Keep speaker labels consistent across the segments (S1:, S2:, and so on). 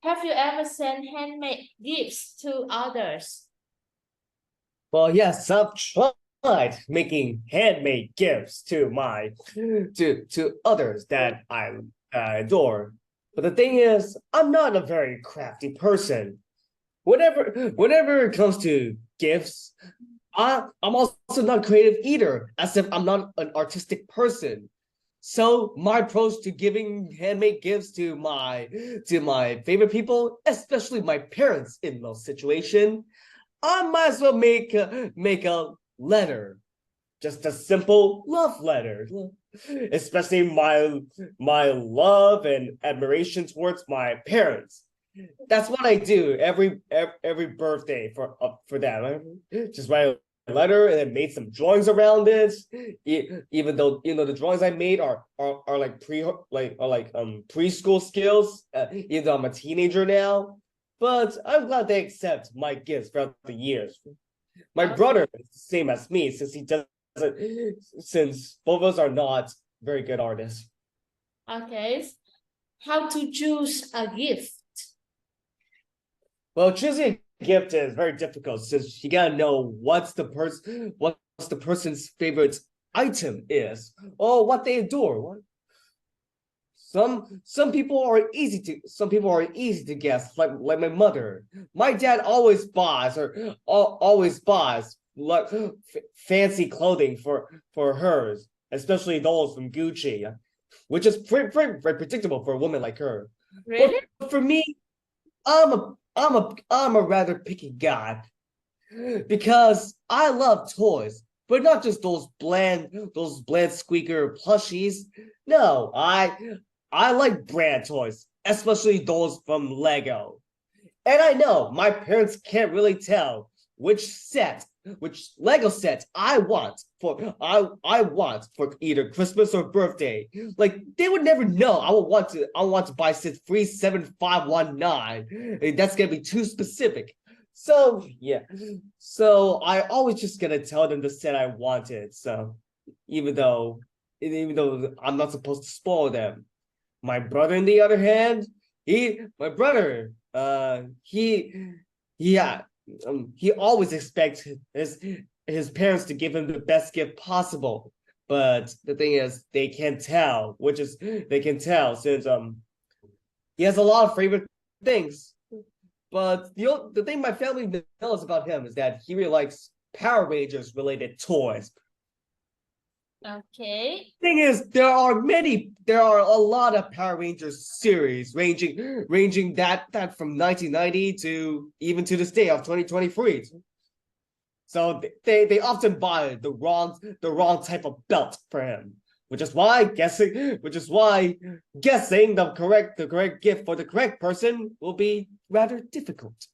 S1: Have you ever sent handmade gifts to others?
S2: Well, yes, I've tried making handmade gifts to others that I adore. But the thing is, I'm not a very crafty person. Whenever it comes to gifts, I'm also not creative either, as if I'm not an artistic person. So my approach to giving handmade gifts to my favorite people, especially my parents in most situation, I might as well make a letter, just a simple love letter, especially my love and admiration towards my parents. That's what I do every birthday for them. Just write a letter and then made some drawings around it. Even though the drawings I made are like preschool skills. Even though I'm a teenager now, but I'm glad they accept my gifts throughout the years. My
S1: Uh,
S2: brother is the same as me since both of us are not very good artists.
S1: okay. How to choose a gift?
S2: Well, choosing a gift is very difficult since you gotta know what's the person's favorite item is or what they adore. Some people are easy to guess, like my mother. My dad always buys like fancy clothing for hers, especially those from Gucci, which is very predictable for a woman like her. But
S1: Really?
S2: for me, I'm a rather picky guy because I love toys, but not just those bland squeaker plushies. No, I like brand toys, especially those from Lego. And I know my parents can't really tell which Lego set I want for either Christmas or birthday. Like they would never know. I want to buy set 37519. That's gonna be too specific. So yeah. So I always just gonna tell them the set I wanted. So even though even though I'm not supposed to spoil them. My brother, on the other hand, my brother, yeah, he always expects his parents to give him the best gift possible. But the thing is, they can tell since he has a lot of favorite things. But the thing my family knows about him is that he really likes Power Rangers related toys.
S1: Okay.
S2: Thing is, there are a lot of Power Rangers series ranging that from 1990 to even to this day of 2023. So they often buy the wrong type of belt for him, which is why guessing the correct gift for the correct person will be rather difficult.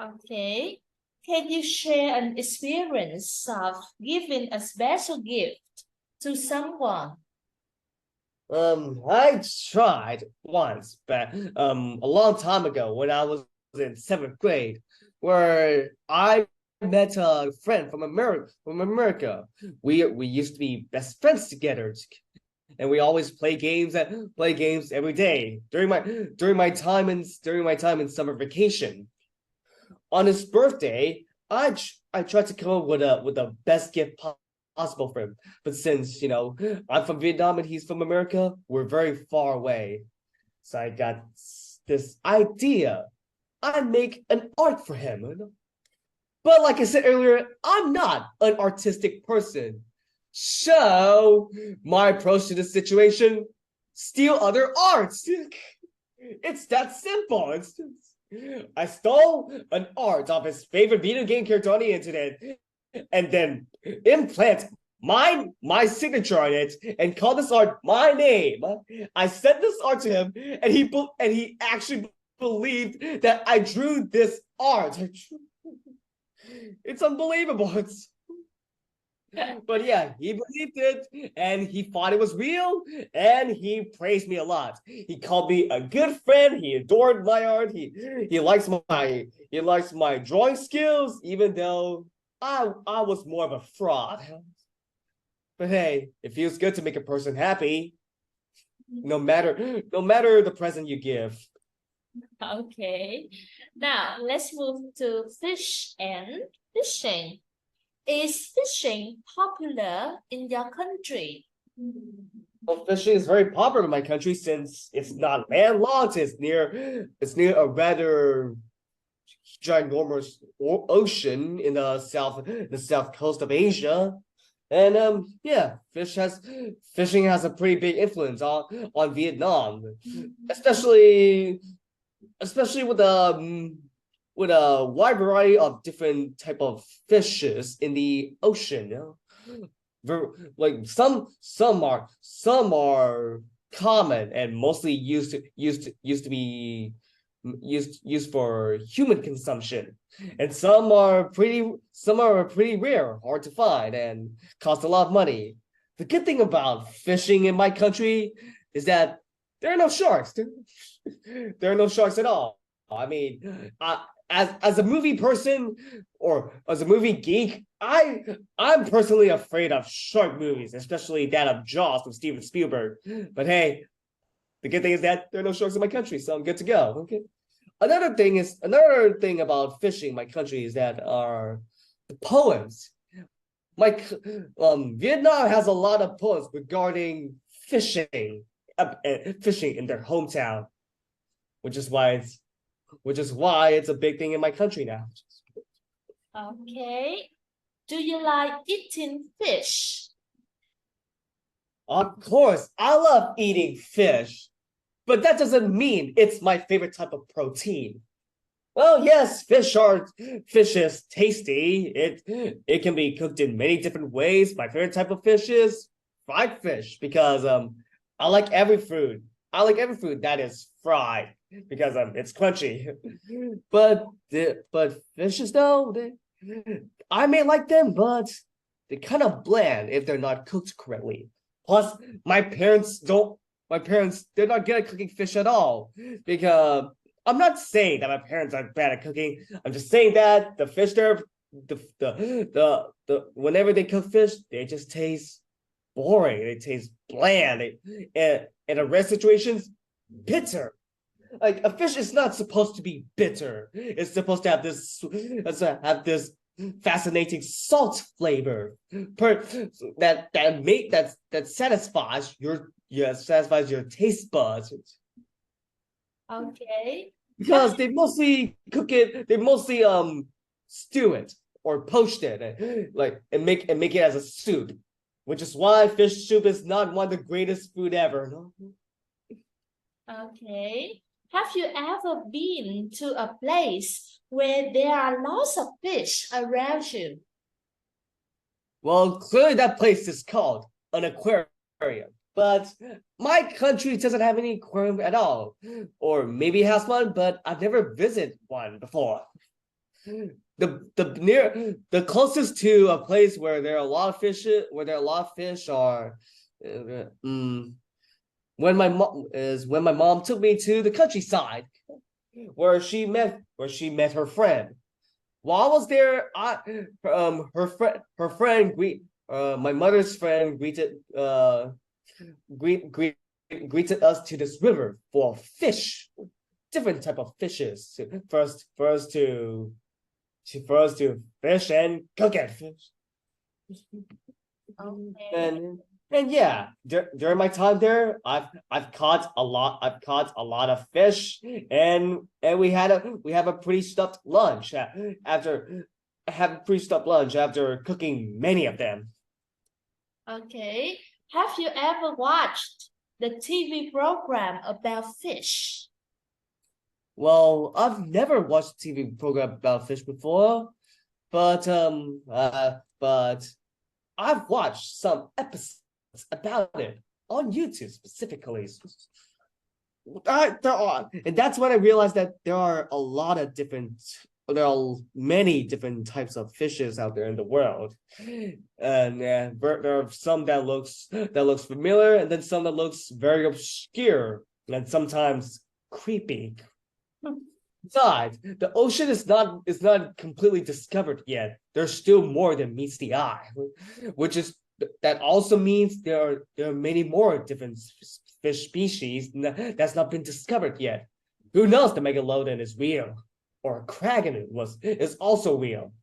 S1: Okay. Can you share an experience of giving a special gift to someone?
S2: I tried once, but a long time ago when I was in seventh grade, where I met a friend from America. We used to be best friends together, and we always play games every day during my time in summer vacation. On his birthday, I tried to come up with a best gift possible for him. But since I'm from Vietnam and he's from America, we're very far away. So I got this idea. I make an art for him. But like I said earlier, I'm not an artistic person. So my approach to this situation: steal other arts. It's that simple. I stole an art of his favorite video game character on the internet and then implant my signature on it and call this art my name. I sent this art to him, and he actually believed that I drew this art. It's unbelievable. But yeah, he believed it and he thought it was real and he praised me a lot. He called me a good friend. He adored my art. He likes my drawing skills, even though I was more of a fraud. But hey, it feels good to make a person happy, no matter the present you give.
S1: Okay. Now let's move to fish and fishing. Is fishing popular in your country?
S2: Well, fishing is very popular in my country since it's not landlocked. It's near a rather ginormous ocean in the south coast of Asia. And yeah, fishing has a pretty big influence on Vietnam, especially with a wide variety of different type of fishes in the ocean. You know? Like some are common and mostly used to be used for human consumption, and some are pretty rare, hard to find, and cost a lot of money. The good thing about fishing in my country is that there are no sharks. There are no sharks at all. I mean, as a movie person or as a movie geek, I'm personally afraid of shark movies, especially that of Jaws with Steven Spielberg. But hey, the good thing is that there are no sharks in my country, so I'm good to go. Okay. Another thing about fishing in my country is that are the poems. My Vietnam has a lot of poems regarding fishing in their hometown, which is why it's a big thing in my country now.
S1: Okay. Do you like eating fish?
S2: Of course, I love eating fish, but that doesn't mean it's my favorite type of protein. Well, yes, fish is tasty. It can be cooked in many different ways. My favorite type of fish is fried fish because I like every food. I like every food that is fried because it's crunchy. But fishes though, I may like them, but they're kind of bland if they're not cooked correctly. Plus, my parents, they're not good at cooking fish at all because I'm not saying that my parents are bad at cooking. I'm just saying that the fish there, the whenever they cook fish, they just taste boring. They taste bland. And in the rare situations, bitter. Like a fish is not supposed to be bitter. It's supposed to have this fascinating salt flavor that satisfies your taste buds.
S1: Okay.
S2: Because they mostly stew it or poach it, like and make it as a soup, which is why fish soup is not one of the greatest food ever. No?
S1: Okay. Have you ever been to a place where there are lots of fish around you?
S2: Well, clearly that place is called an aquarium, but my country doesn't have any aquarium at all, or maybe it has one, but I've never visited one before. The closest to a place where there are a lot of fish are when my mom took me to the countryside where she met her friend. While I was there, my mother's friend greeted us to this river full of fish, different type of fishes. For us to fish and cook it.
S1: Okay.
S2: And yeah, during my time there, I've caught a lot. I've caught a lot of fish, and we have a pretty stuffed lunch after cooking many of them.
S1: Okay. Have you ever watched the TV program about fish?
S2: Well, I've never watched a TV program about fish before, but I've watched some episodes about it on YouTube specifically. And that's when I realized that there are many different types of fishes out there in the world, and there are some that looks familiar, and then some that looks very obscure and sometimes creepy. Besides, the ocean is not completely discovered yet. There's still more than meets the eye, which is that also means there are many more different fish species that's not been discovered yet. Who knows, the Megalodon is real, or a Kraken is also real.